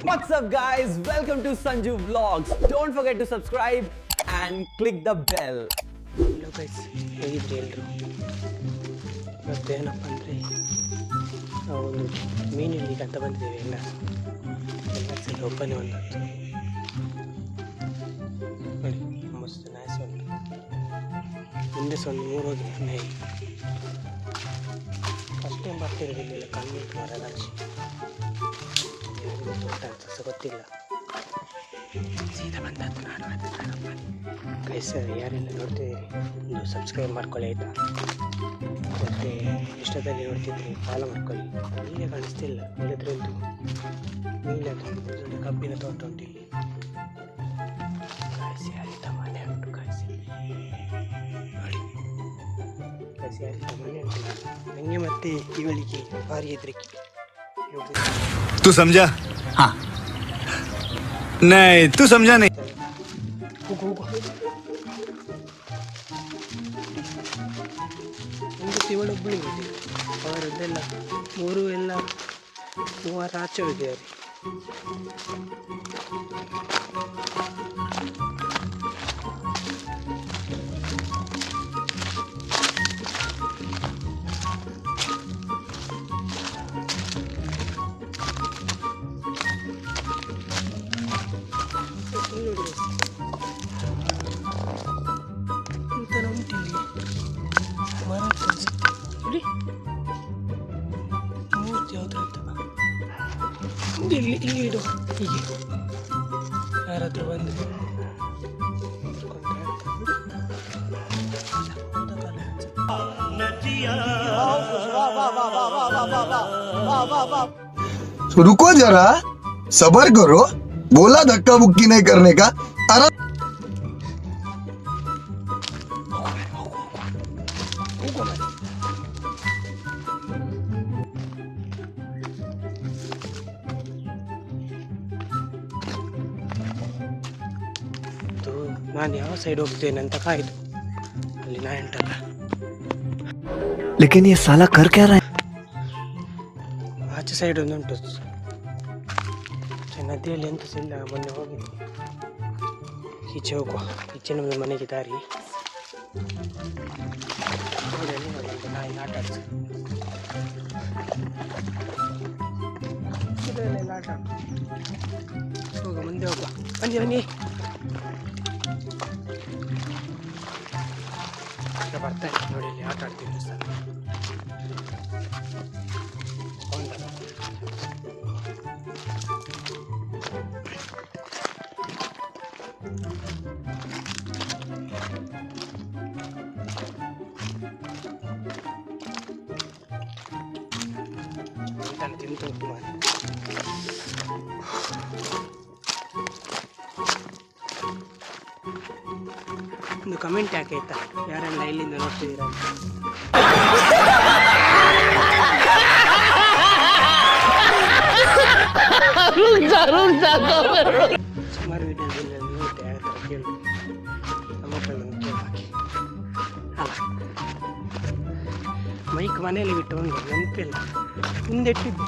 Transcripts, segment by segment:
What's up guys, welcome to Sanju Vlogs. Don't forget to subscribe and click the bell. Hello guys, ಹೇಗಿದ್ರಿ ಎಲ್ಲರೂ? ಇವತ್ತೇನಪ್ಪ ಅಂದರೆ ನಾವು ಒಂದು ಮೀನು ಹಿಡ್ಲಿಕ್ಕೆ ಅಂತ ಬಂದಿದ್ದೇವೆ. ಎಲ್ಲ ಸಲ ಒಬ್ಬನೇ ಒಂದತ್ತು ನೋಡಿ, ಮಸ್ತ್ ನಾಯ್ಸ್ ಉಂಟು. ಮುಂದೆ ಸಹ ಒಂದು 3 ಹೋಗಿದೆ ನಾಯಿ. ಫಸ್ಟ್ ಟೈಮ್ ಬರ್ತಿರೋದು ಇಲ್ಲೆಲ್ಲ, ಕಮ್ಮಿ ಉಂಟು ಮರ ರಾಶಿ. ತೋಟ ಅಂತ ಸಹ ಗೊತ್ತಿಲ್ಲ, ಸೀದಾ ಬಂದದ್ದು ನಾನು. ಗೈಸ್, ಯಾರೆಲ್ಲ ನೋಡ್ತಿದ್ದೀರಿ ಒಂದು ಸಬ್ಸ್ಕ್ರೈಬ್ ಮಾಡ್ಕೊಳ್ಳಿ ಆಯಿತಾ? ಮತ್ತು ಇಷ್ಟದಲ್ಲಿ ನೋಡ್ತಿದ್ರಿ ಫಾಲೋ ಮಾಡ್ಕೊಳ್ಳಿ. ನೀರೇ ಕಾಣಿಸ್ತಿಲ್ಲ, ಇಲ್ಲದ್ರೆ ಒಂದು ನೀಲದು ದೊಡ್ಡ ಕಬ್ಬಿನ ತೋಟ ಉಂಟು ಇಲ್ಲಿ. ಕಾಯಿಸಿ ಯಾರಿತ ಮನೆ ಉಂಟು, ಕಾಯಿಸಿ ನೋಡಿ, ಕಾಯಿಸಿ ಯಾರಿತ ಮನೆ ಉಂಟು. ನನಗೆ ಮತ್ತೆ ಇವಳಿಗೆ ಭಾರಿ ಹೆದರಿಕೆ. तू समझा? हाँ नहीं, तू समझा नहीं. ಹೋಗು ಒಂದು ಇವಳೊಬ್ಬಳು ಇದೆ, ಅವರದ್ದೆಲ್ಲ ಮೂವರು ಆಚೆ ಹೋಗಿದ್ದಾರೆ. ಒಂಥರ ಉಂಟಿಲ್ಲಿ ಮರ ಅನ್ಸುತ್ತೆ ನೋಡಿ, ಮೂರ್ತಿ ಯಾವ್ದು ಅಂತ ಇಲ್ಲಿ ಇಡು. ಹೀಗೆ ಯಾರಾದ್ರೂ ಬಂದು रुको जरा, सबर करो. बोला धक्का बुक्की नहीं करने का. ನಾನು ಯಾವ ಸೈಡ್ ಹೋಗ್ತೇನೆ ಅಂತ ಕಾಯ್ದು, ಅಲ್ಲಿ ನಾ ಎಂಟಲ್ಲ. लेकिन ये साला कर क्या रहा है? ಆಚೆ ಸೈಡ್ ಒಂದು ಉಂಟು ನದಿಯಲ್ಲಿ, ಎಂತ ಸಹ ಇಲ್ಲ. ಮೊನ್ನೆ ಹೋಗಿದ್ದೆ. ಈಚೆ ಹೋಗುವ, ಈಚೆ ನಮ್ಮದು ಮನೆಗೆ ದಾರಿ. ನಾಯಿ ಆಟ ಆಡ್ಸ ಇದರಲ್ಲೆಲ್ಲ ಆಟ ಆಡು. ಹೋಗುವ, ಮುಂದೆ ಹೋಗುವ. ಬನ್ನಿ ಬನ್ನಿ, ಬರ್ತಾರೆ ನೋಡಿ, ಇಲ್ಲಿ ಆಟ ಆಡ್ತೀವಿ ಸರ್. ತಿಂತು ಒಂದು ಕಮೆಂಟ್ ಯಾಕೆ ಆಯ್ತಾ, ಯಾರೆಲ್ಲ ಇಲ್ಲಿಂದ ನೋಡ್ತಿದ್ದೀರಾ ಅಂತ. ಸುಮಾರು ವಿಡಿಯೋದಲ್ಲಿ ನೋಡ್ತೆ, ಯಾವ ಥರ ಕೇಳು ನಮ್ಮಕ್ಕಳನ್ನು ಕೇಳಿ ಹಾಕಿ ಅಲ್ಲ. ಮೈಕ್ ಮನೆಯಲ್ಲಿ ಬಿಟ್ಟು ಒಂದು ನೆನಪಿಲ್ಲ, ಹಿಂದೆಟ್ಟಿದ್ದು.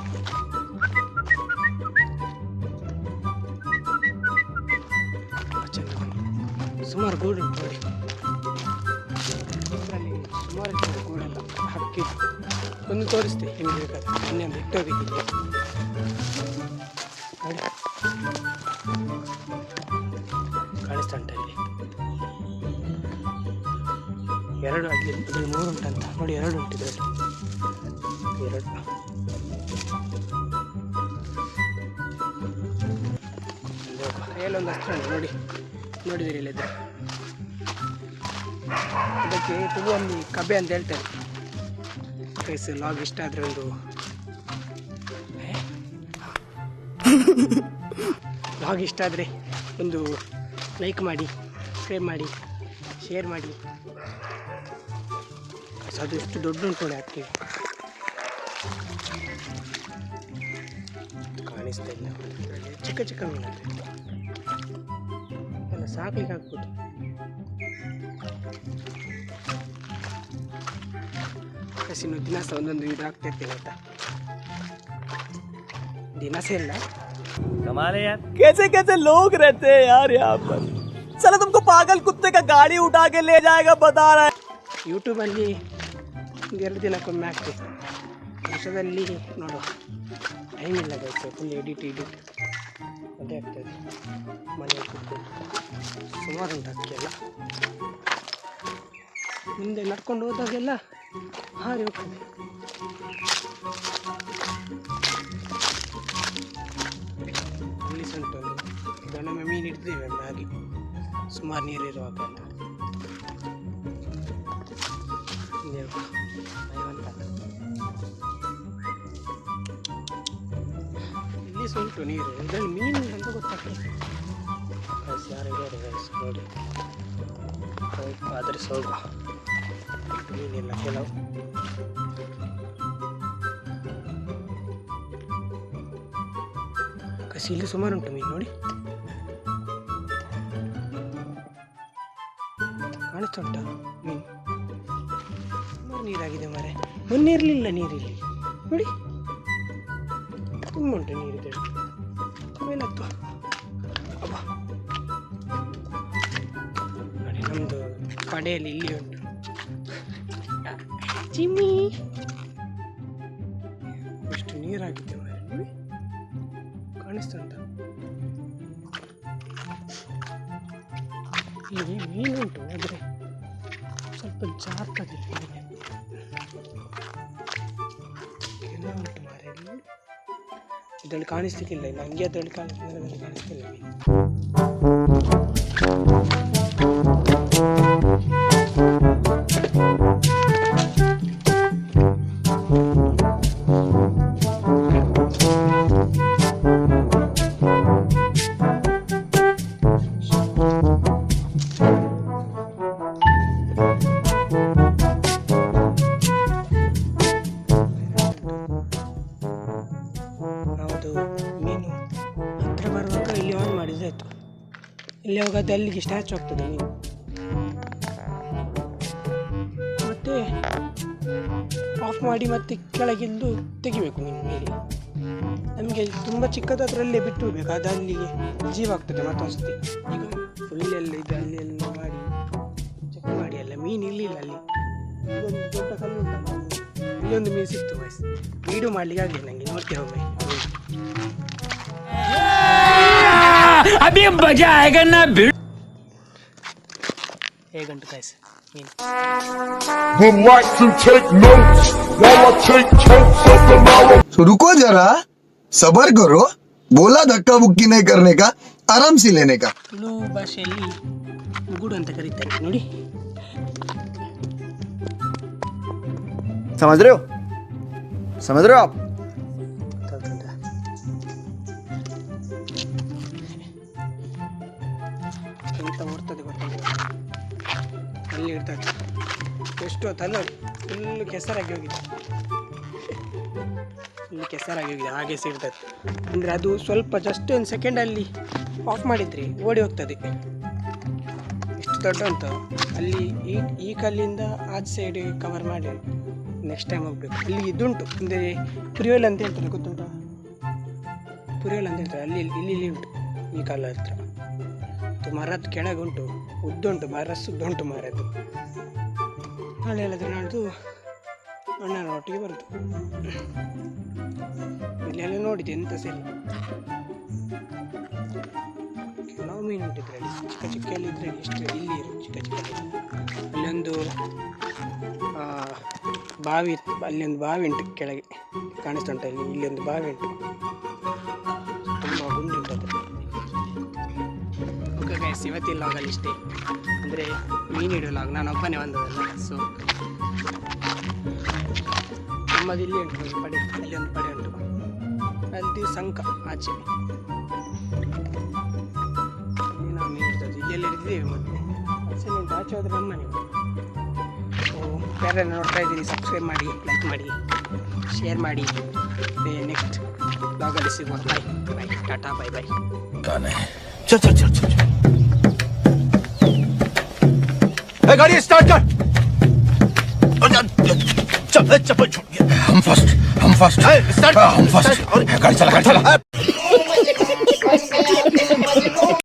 ಸುಮಾರು ಗೂಡು ಉಂಟು ನೋಡಿ, ಇದರಲ್ಲಿ ಸುಮಾರು ಗೂಡೆಲ್ಲ ಹಾಕಿದ್ದು. ಒಂದು ತೋರಿಸ್ತೆ ನಿಮಗೆ ಬೇಕಾದ್ರೆ, ಮೊನ್ನೆ ಒಂದು ಇಟ್ಟೋಗಿದ್ದೀನಿ ನೋಡಿ. ಕಾಣಿಸ್ತಾ ಉಂಟ ಇಲ್ಲಿ 2, ಅಲ್ಲಿ 3 ಉಂಟಂತ ನೋಡಿ. 2 ಉಂಟು ಇದರಲ್ಲಿ, 2. ಕೈಯಲ್ಲೊಂದು ಅಸ್ತ್ರ ಉಂಟು ನೋಡಿ, ನೋಡಿದಿರಿ ಇಲ್ಲಿದ್ದರೆ. ಅದಕ್ಕೆ ತುಳುವಲ್ಲಿ ಕಬೆ ಅಂತ ಹೇಳ್ತಾರೆ. ಗೈಸ್, ಲಾಗ್ ಇಷ್ಟ ಆದರೆ ಒಂದು ಲೈಕ್ ಮಾಡಿ, ಸಬ್ಸ್ಕ್ರೈಬ್ ಮಾಡಿ, ಶೇರ್ ಮಾಡಿ. ಅದು ಎಷ್ಟು ದೊಡ್ಡ ಉಂಟು ನೋಡಿ, ಹಾಕ್ತೀವಿ. ಕಾಣಿಸ್ತಾ ಇಲ್ಲ, ಚಿಕ್ಕ ಚಿಕ್ಕ ಮೀನು ಎಲ್ಲ ಸಾಕ್ಲಿಕ್ಕೆ ಹಾಕ್ಬೋದು. ಕಸಿನು ದಿನ ಸಹ ಒಂದೊಂದು ಇದು ಆಗ್ತಾ ಇರ್ತೀನಿ ಆಯ್ತಾ. ದಿನ ಸಹ ಇಲ್ಲ. कमाल है यार, कैसे कैसे लोग रहते हैं यार यहाँ पर. साला तुमको पागल कुत्ते का गाड़ी उठा के ले जाएगा बता रहा है. ಯೂಟ್ಯೂಬಲ್ಲಿ 2 ದಿನಕ್ಕೊಮ್ಮೆ ಆಗ್ತದೆ. ವರ್ಷದಲ್ಲಿ ನೋಡುವ ಟೈಮ್ ಇಲ್ಲ ಗೈಸ್. ಫುಲ್ ಎಡಿಟ್ ಅದೇ ಆಗ್ತದೆ. ಮನೆ ಕೂತ್ಕೊಂಡು ಸುಮಾರು ಉಂಟು ಅದಕ್ಕೆಲ್ಲ. ಮುಂದೆ ನಡ್ಕೊಂಡು ಹೋದಾಗೆಲ್ಲ ಹಾರಿ ಹೋಗ್ತದೆ. ಇಲ್ಲಿ ಸಹ ಉಂಟು ಒಂದು ಗಣಮೆ ಮೀನು ಇಡ್ತೀವಿ ಹಾಗೆ ಸುಮಾರು ನೀರಿರುವಾಗ ಅಂತ. ಇಲ್ಲಿ ಸಹ ಉಂಟು ನೀರು. ಇದರಲ್ಲಿ ಮೀನು ಅಂತ ಗೊತ್ತಾಗ್ತದೆ. ಯಾರಿದ್ದಾರೆ ಗೈಸ್ ನೋಡಿ. ಆದರೆ ಸ್ವಲ್ಪ ಮೀನಿಲ್ಲ ಕೆಲವು. ಕಸಿ ಇಲ್ಲಿ ಸುಮಾರು ಉಂಟು ಮೀನು ನೋಡಿ. ಕಾಣಿಸ್ತಾ ಉಂಟ ಮೀನು? ಸುಮಾರು ನೀರಾಗಿದೆ ಮಾರೆ. ಮೊನ್ನೆ ಇರಲಿಲ್ಲ ನೀರಿಲ್ಲಿ ನೋಡಿ. ತುಂಬ ಉಂಟು ನೀರಿದೆ. ಮೇಲತ್ತು ಅಬ್ಬ ನೋಡಿ. ನಮ್ಮದು ಪಡೆಯಲ್ಲಿ ಇಲ್ಲಿ ಉಂಟು ಚಿಮ್ಮಿ. ಎಷ್ಟು ನೀರಾಗಿದೆ ಮಾರೆ ನೋಡಿ. ಕಾಣಿಸ್ತಾ ಉಂಟ? ಇಲ್ಲಿ ಮೀನು ಉಂಟು ಆದರೆ ಸ್ವಲ್ಪ ಜಾರ್ತದೆ. ಎಲ್ಲ ಉಂಟು ಮಾರೆ ಇಲ್ಲಿ. ಇದರಲ್ಲಿ ಕಾಣಿಸ್ತಿಕ್ಕಿಲ್ಲ. ನನಗೆ ಅದರಲ್ಲಿ ಕಾಣಿಸ್ತಿಲ್ಲ ಮೀನು. ನಾವದು ಮೀನು ಹತ್ತಿರ ಬರುವಾಗ ಇಲ್ಲಿ ಆನ್ ಮಾಡಿದ್ದಾಯಿತು. ಇಲ್ಲಿ ಹೋಗೋದು ಅಲ್ಲಿಗೆ ಸ್ಟ್ಯಾಚ್ ಆಗ್ತದೆ ಮೀನು. ಮತ್ತೆ ಆಫ್ ಮಾಡಿ ಮತ್ತೆ ಕೆಳಗಿಂದು ತೆಗಿಬೇಕು ಮೀನು ಮೇಲೆ. ನಮಗೆ ತುಂಬ ಚಿಕ್ಕದರಲ್ಲೇ ಬಿಟ್ಟು ಬಿಡಬೇಕು. ಅದು ಅಲ್ಲಿಗೆ ಜೀವ ಆಗ್ತದೆ ಮತ್ತೊಂದು ಸತಿ. ಈಗ ಫುಲ್ಲೆಲ್ಲ ಇದು ಅಲ್ಲಿ ಎಲ್ಲ ಮಾಡಿ ಚೆಕ್ ಮಾಡಿ ಎಲ್ಲ ಮೀನು ಇರಲಿಲ್ಲ ಅಲ್ಲಿ. ಇದೊಂದು ದೊಡ್ಡ ಕಲ್ಲು ಉಂಟಲ್ಲ, ಇಲ್ಲೊಂದು ಮೀನು ಸಿಕ್ತು ವಯಸ್ಸು. ವೀಡಿಯೋ ಮಾಡಲಿಕ್ಕೆ ಆಗಲಿಲ್ಲ ನನಗೆ. ನೋಡ್ತೀರ ಒಮ್ಮೆ. अभी मजा आएगा ना. ಹೇಗಂಟು ಕಾಯ್ಸ್ ಮೀನು? Would like to take notes while I take totes of the marrow. तो रुको जरा, सबर करो. बोला धक्का बुक्की नहीं करने का, आराम से लेने का. ತುಳು ಭಾಷೆಯಲ್ಲಿ ಮುಗುಡು ಅಂತ ಕರೀತಾರೆ ನೋಡಿ. समझ रहे हो आप? ಗೊತ್ತಾಗ್ತದ? ಎಂತ ಓಡ್ತದೆ ಗೊತ್ತಿಲ್ಲ. ಅಲ್ಲಿ ಇರ್ತದೆ. ಎಷ್ಟು ತಲೆ ಫುಲ್ ಕೆಸರಾಗಿ ಹೋಗಿದೆ. ಫುಲ್ ಕೆಸರಾಗಿ ಹೋಗಿದೆ. ಹಾಗೆ ಸಿಗ್ತದೆ ಅಂದರೆ ಅದು ಸ್ವಲ್ಪ ಜಸ್ಟ್ ಒಂದು ಸೆಕೆಂಡಲ್ಲಿ ಆಫ್ ಮಾಡಿದರೆ ಓಡಿ ಹೋಗ್ತದೆ. ಎಷ್ಟು ದೊಡ್ಡ ಅಂತ. ಅಲ್ಲಿ ಈ ಕಲ್ಲಿಂದ ಆಚೆ ಸೈಡ್ ಕವರ್ ಮಾಡಿ ನೆಕ್ಸ್ಟ್ ಟೈಮ್ ಹೋಗ್ಬೇಕು. ಅಲ್ಲಿ ಇದುಂಟು ಅಂದರೆ ಪುರಿಯೋಲ್ ಅಂತ ಹೇಳ್ತಾರೆ, ಗೊತ್ತುಂಟ? ಪುರಿಯೋಲ್ ಅಂತ ಹೇಳ್ತಾರೆ. ಇಲ್ಲಿ ಉಂಟು ಈ ಕಲ್ಲ ಹತ್ರ. ಅದು ಮರದ ಕೆಳಗೆ ಉಂಟು. ಉದ್ದುಂಟು, ಉದ್ದುಂಟು ಮರದ್ದು. ನಾಳೆ ಹೇಳಿದ್ರೆ ನಾಳ್ದು ಅಣ್ಣನ ಒಟ್ಟಿಗೆ ಬರುದು. ಇಲ್ಲೆಲ್ಲ ನೋಡಿದೆ ಎಂತ ಸಹ ಇಲ್ಲ. ಕೆಲವು ಮೀನು ಉಂಟು ಇದರಲ್ಲಿ. ಚಿಕ್ಕ ಎಲ್ಲ ಇದರಲ್ಲಿ ಎಷ್ಟು ಇಲ್ಲಿ ಚಿಕ್ಕ ಅಲ್ಲೊಂದು ಬಾವಿ. ಅಲ್ಲೊಂದು ಬಾವಿ ಉಂಟು ಕೆಳಗೆ ಕಾಣಿಸ್ತಾ ಉಂಟು. ಇಲ್ಲಿ ಒಂದು ಬಾವಿ ಉಂಟು. ತುಂಬ ಗುಂಡಿ ಉಂಟು ಅದು. ಓಕೆ ಗೈಸ್, ಇವತ್ತಿಲ್ಲ ಆಗಲ್ಲ ಇಷ್ಟೇ. ಅಂದರೆ ಮೀನು ಹಿಡಿಯಲಾಗ ನಾನು ಒಬ್ಬನೇ ಬಂದದಲ್ಲ. ಸೊ ನಮ್ಮದು ಇಲ್ಲಿ ಉಂಟು ಒಂದು ಪಡೆ. ಅಲ್ಲಿ ಒಂದು ಪಡೆ ಉಂಟು. ಅಲ್ಲಿ ಸಂಕ ಆಚೆ. ಇಲ್ಲಿ ನಾವು ಮೀನು ಹಿಡಿದದ್ದು. ಇಲ್ಲೆಲ್ಲ ಹಿಡಿದಿದ್ದೇವೆ ಮತ್ತೆ. ಆಚೆ ಉಂಟು. ಆಚೆ ಹೋದ್ರೆ ನಮ್ಮನೆ. ಸೊ ಯಾರೆಲ್ಲ ನೋಡ್ತಾ ಇದ್ದೀರಿ, ಸಬ್ಸ್ಕ್ರೈಬ್ ಮಾಡಿ, ಲೈಕ್ ಮಾಡಿ, ಶೇರ್ ಮಾಡಿ. ನೆಕ್ಸ್ಟ್ ಬ್ಲಾಗಲ್ಲಿ ಸಿಗೋಣ. ಬಾಯ್ ಟಾಟಾ, ಬಾಯ್. चल गाड़ी स्टार्ट कर. चप्पल छूट गया। हम फर्स्ट। गाड़ी चला।